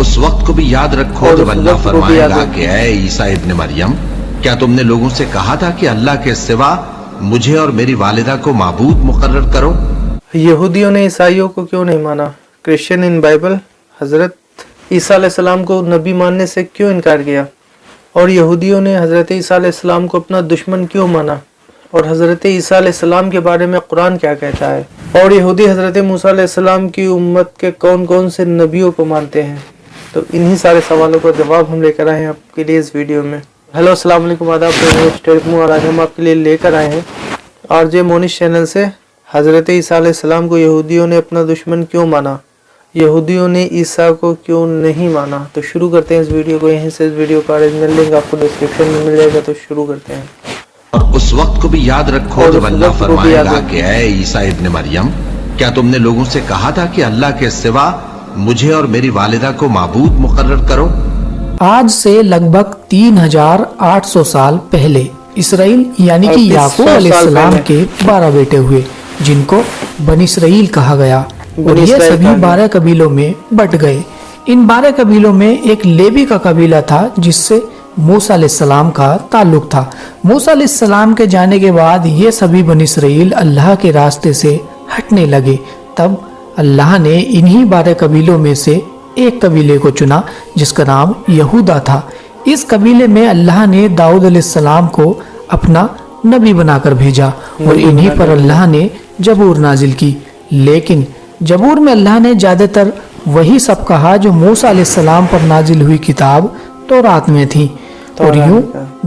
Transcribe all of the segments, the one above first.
उस वक्त को भी याद रखो जब अल्लाह फरमाएगा कि ऐ ईसा इब्न मरियम, क्या तुमने लोगों से कहा था कि अल्लाह के सिवा मुझे और मेरी वालिदा को माबूद मुकर्रर करो। यहूदियों ने ईसाइयों को क्यों नहीं माना? क्रिश्चियन इन बाइबल हजरत ईसा अलैहिस्सलाम को नबी मानने से क्यों इनकार किया? और यहूदियों ने हजरत ईसा अलैहिस्सलाम को अपना दुश्मन क्यों माना? और हजरत ईसा अलैहिस्सलाम के बारे में कुरान क्या कहता है? और यहूदी हजरत मूसा अलैहिस्सलाम की उम्मत के कौन कौन से नबियों को मानते हैं? तो इन्हीं सारे सवालों का जवाब हम लेकर आए हैं आपके लिए इस वीडियो में। हेलो अस्सलाम वालेकुम, आदाब। और आज हम आपके लिए लेकर आए हैं आरजे मोनिश चैनल से हजरत ईसा अलैहिस्सलाम को यहूदियों ने अपना दुश्मन क्यों माना, यहूदियों ने ईसा को क्यों नहीं माना। तो शुरू करते हैं इस वीडियो को। यहीं से इस वीडियो का ओरिजिनल लिंक आपको डिस्क्रिप्शन में मिल जाएगा। तो शुरू करते हैं। और उस वक्त को भी याद रखो जब अल्लाह फरमाएगा कि ऐ ईसा इब्न मरियम, क्या तुमने लोगों से कहा था कि अल्लाह के सिवा मुझे और मेरी वालिदा को माबूद मुकर्रर करो। आज से लगभग 3800 साल पहले इसराइल यानी कि याकूब अलैहिस्सलाम के 12 बेटे हुए, जिनको बनी इसराइल कहा गया, और ये सभी 12 कबीलों में बट गए। इन 12 कबीलों में एक लेवी का कबीला था जिससे मूसा अलैहिस्सलाम का ताल्लुक था। मूसा अलैहिस्सलाम के जाने के बाद ये सभी बनी इसराइल अल्लाह के रास्ते से हटने लगे। तब अल्लाह ने इन्हीं 12 कबीलों में से एक कबीले को चुना जिसका नाम यहूदा था। इस कबीले में अल्लाह ने दाऊद अलैहिस्सलाम को अपना नबी बनाकर भेजा और इन्हीं पर अल्लाह ने जबूर नाजिल की। लेकिन जबूर में अल्लाह ने ज्यादातर वही सब कहा जो मूसा अलैहिस्सलाम पर नाजिल हुई किताब तौरात में थी। और यूं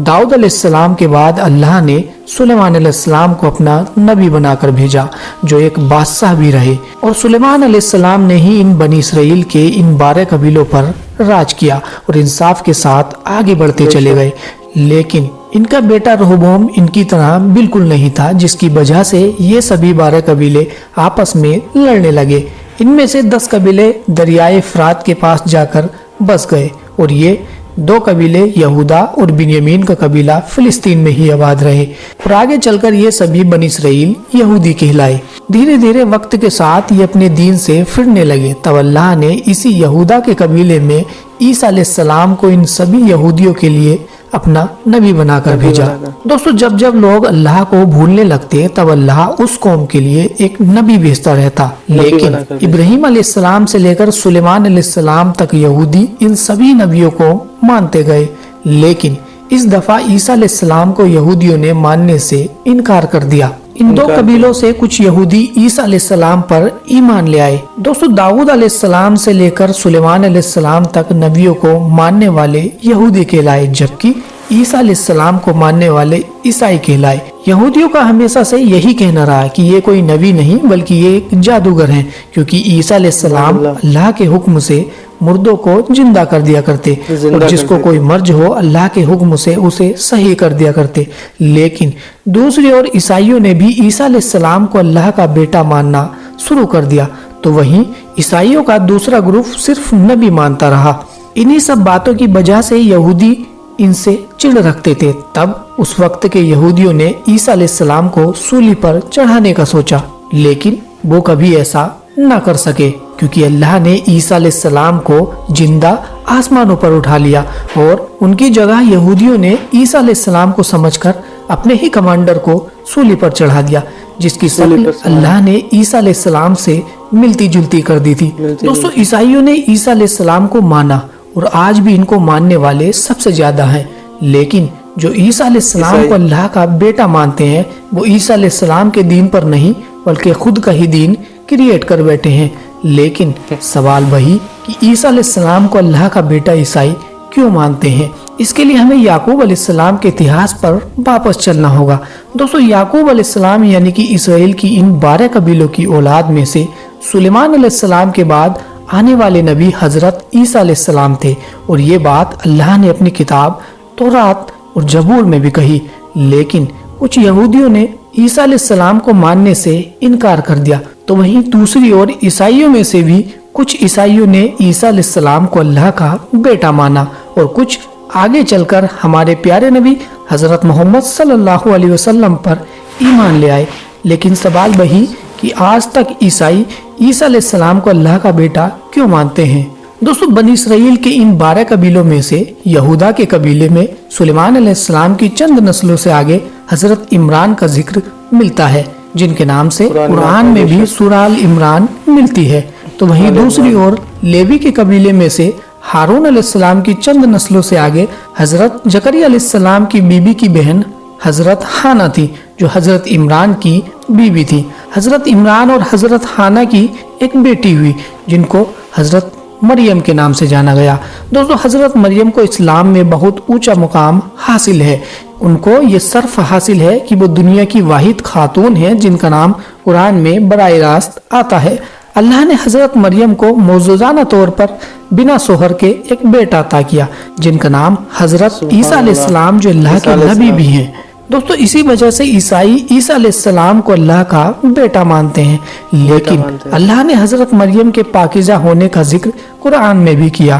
दाऊद अलैहिस्सलाम के बाद अल्लाह ने सुलेमान अलैहिस्सलाम को अपना नबी बनाकर भेजा जो एक बादशाह भी रहे। और सुलेमान अलैहिस्सलाम ने ही इन बनी इसराइल के इन 12 कबीलों पर राज किया और इंसाफ के साथ आगे बढ़ते चले गए। लेकिन इनका बेटा रहबाम इनकी तरह बिल्कुल नहीं था, जिसकी वजह से ये सभी 12 कबीले आपस में लड़ने लगे। इनमें से 10 कबीले दरियाए फरात के पास जाकर बस गए और ये 2 कबीले यहूदा और बिन्यामीन का कबीला फिलिस्तीन में ही आबाद रहे। और आगे चलकर ये सभी बनी इसराइल यहूदी कहलाए। धीरे धीरे वक्त के साथ ये अपने दीन से फिरने लगे। तब अल्लाह ने इसी यहूदा के कबीले में ईसा अलैहिस्सलाम को इन सभी यहूदियों के लिए अपना नबी बनाकर भेजा। दोस्तों, जब जब लोग अल्लाह को भूलने लगते तब अल्लाह उस कौम के लिए एक नबी भेजता रहता। लेकिन इब्राहिम अलैहिस्सलाम से लेकर सुलेमान अलैहिस्सलाम तक यहूदी इन सभी नबियों को मानते गए। लेकिन इस दफा ईसा अलैहिस्सलाम को यहूदियों ने मानने से इनकार कर दिया। इन 2 कबीलों से कुछ यहूदी ईसा अलैहिस्सलाम पर ईमान ले आए। दोस्तों, दाऊद अलैहिस्सलाम से लेकर सुलेमान अलैहिस्सलाम तक नबियों को मानने वाले यहूदी कहलाए, जबकि ईसा अलैहिस्सलाम को मानने वाले ईसाई कहलाए। यहूदियों का हमेशा से यही कहना रहा कि ये कोई नबी नहीं बल्कि ये एक जादूगर हैं, क्योंकि ईसा अलैहिस्सलाम अल्लाह के हुक्म से मुर्दों को जिंदा कर दिया करते और जिसको कोई मर्ज हो अल्लाह के हुक्म से उसे सही कर दिया करते। लेकिन दूसरी ओर ईसाइयों ने भी ईसा अलैहिस्सलाम को अल्लाह का बेटा मानना शुरू कर दिया। तो वहीं ईसाइयों का दूसरा ग्रुप सिर्फ नबी मानता रहा। इन्हीं सब बातों की वजह से यहूदी इनसे चिढ़ रखते थे। तब उस वक्त के यहूदियों ने ईसा अलैहिस्सलाम को सूली पर चढ़ाने का सोचा, लेकिन वो कभी ऐसा न कर सके क्योंकि अल्लाह ने ईसा अलैहिस्सलाम को जिंदा आसमानों पर उठा लिया और उनकी जगह यहूदियों ने ईसा अलैहिस्सलाम को समझकर अपने ही कमांडर को सूली पर चढ़ा दिया, जिसकी शक्ल अल्लाह ने ईसा अलैहिस्सलाम से मिलती जुलती कर दी थी। दोस्तों, ईसाइयों ने ईसा अलैहिस्सलाम को माना और आज भी इनको मानने वाले सबसे ज्यादा हैं। लेकिन जो ईसा अलैहिस्सलाम को अल्लाह का बेटा मानते हैं वो ईसा अलैहिस्सलाम के दीन पर नहीं बल्कि खुद का ही दीन क्रिएट कर बैठे हैं। लेकिन सवाल वही कि ईसा अलैहिस्सलाम को अल्लाह का बेटा ईसाई क्यों मानते हैं? इसके लिए हमें याकूब अलैहिस्सलाम के इतिहास पर वापस चलना होगा। दोस्तों, याकूब अलैहिस्सलाम यानी कि इसराइल की इन 12 कबीलों की औलाद में से सुलेमान अलैहिस्सलाम के बाद आने वाले नबी हजरत ईसा अलैहिस्सलाम थे और ये बात अल्लाह ने अपनी किताब तौरात और जबूर में भी कही। लेकिन कुछ यहूदियों ने ईसा अलैहिस्सलाम को मानने से इनकार कर दिया। तो वहीं दूसरी ओर ईसाइयों में से भी कुछ ईसाइयों ने ईसा अलैहिस्सलाम को अल्लाह का बेटा माना और कुछ आगे चलकर हमारे प्यारे नबी हजरत मोहम्मद सल्लल्लाहु अलैहि वसल्लम पर ईमान ले आए। लेकिन सवाल वही कि आज तक ईसाई ईसा अलैहिस्सलाम को अल्लाह का बेटा क्यों मानते हैं? दोस्तों बनी इसराइल के इन 12 कबीलों में से यहूदा के कबीले में सुलेमान अलैहिस्सलाम की चंद नस्लों से आगे हजरत इमरान का जिक्र मिलता है, जिनके नाम से कुरान में भी सूरह अल इमरान मिलती है। तो वहीं दूसरी ओर लेवी के कबीले में से हारून अलैहिस्सलाम की चंद नस्लों से आगे हजरत जकरिया अलैहिस्सलाम की बीबी की बहन हजरत हाना थी, जो हजरत इमरान की बीबी थी। हजरत इमरान और हजरत हाना की एक बेटी हुई, जिनको हजरत मरियम के नाम से जाना गया। दोस्तों हजरत मरियम को इस्लाम में बहुत ऊंचा मुकाम हासिल है। उनको ये सर्फ हासिल है कि वो दुनिया की वाहिद खातून है जिनका नाम कुरान में बराह रास्त आता है। अल्लाह ने हजरत मरियम को मौजूदाना तौर पर बिना सोहर के एक बेटा अता किया, जिनका नाम हजरत ईसा अलैहिस्सलाम, जो अल्लाह के नबी भी हैं। दोस्तों इसी वजह से ईसाई ईसा अलैहिस्सलाम को अल्लाह का बेटा मानते हैं, लेकिन अल्लाह ने हजरत मरियम के पाकीज़ा होने का जिक्र कुरान में भी किया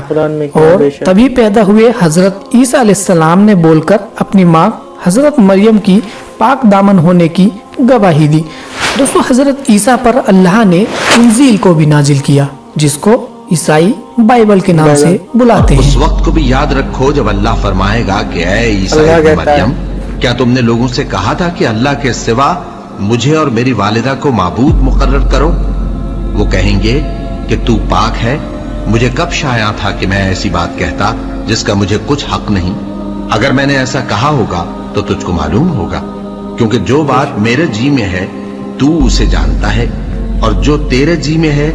और तभी पैदा हुए हजरत ईसा अलैहिस्सलाम ने बोलकर अपनी माँ हजरत मरियम की पाक दामन होने की गवाही दी। दोस्तों हजरत ईसा पर अल्लाह ने इंजील को भी नाजिल किया, जिसको ईसाई बाइबल के नाम से बुलाते हैं। उस वक्त को भी याद रखो जब अल्लाह फरमाएगा कि ऐ ईसा इब्न मरियम, क्या तुमने लोगों से कहा था कि अल्लाह के सिवा मुझे और मेरी वालिदा को माबूद मुकर्रर करो? वो कहेंगे कि तू पाक है, मुझे कब शाया था कि मैं ऐसी बात कहता जिसका मुझे कुछ हक नहीं। अगर मैंने ऐसा कहा होगा तो तुझको मालूम होगा, क्योंकि जो बात मेरे जी में है तू उसे जानता है, और जो तेरे जी में है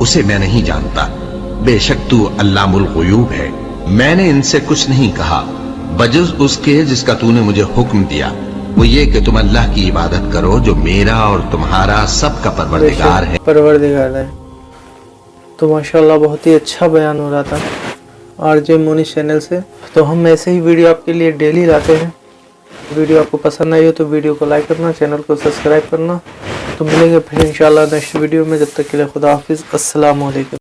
उसे मैं नहीं जानता। बेशक तू अल्लामुल गुयूब है। मैंने इनसे कुछ नहीं कहा बजुज़ उसके जिसका तूने मुझे हुक्म दिया, वो ये कि तुम अल्लाह की इबादत करो जो मेरा और तुम्हारा सबका परवरदिगार है। तो माशाल्लाह बहुत ही अच्छा बयान हो रहा था आरजे मोनिश चैनल से। तो हम ऐसे ही वीडियो आपके लिए डेली लाते हैं। वीडियो आपको पसंद आई हो तो वीडियो को लाइक करना, चैनल को सब्सक्राइब करना। तो मिलेंगे फिर इंशाल्लाह नेक्स्ट वीडियो में। जब तक के लिए खुदा हाफिज़, अस्सलाम वालेकुम।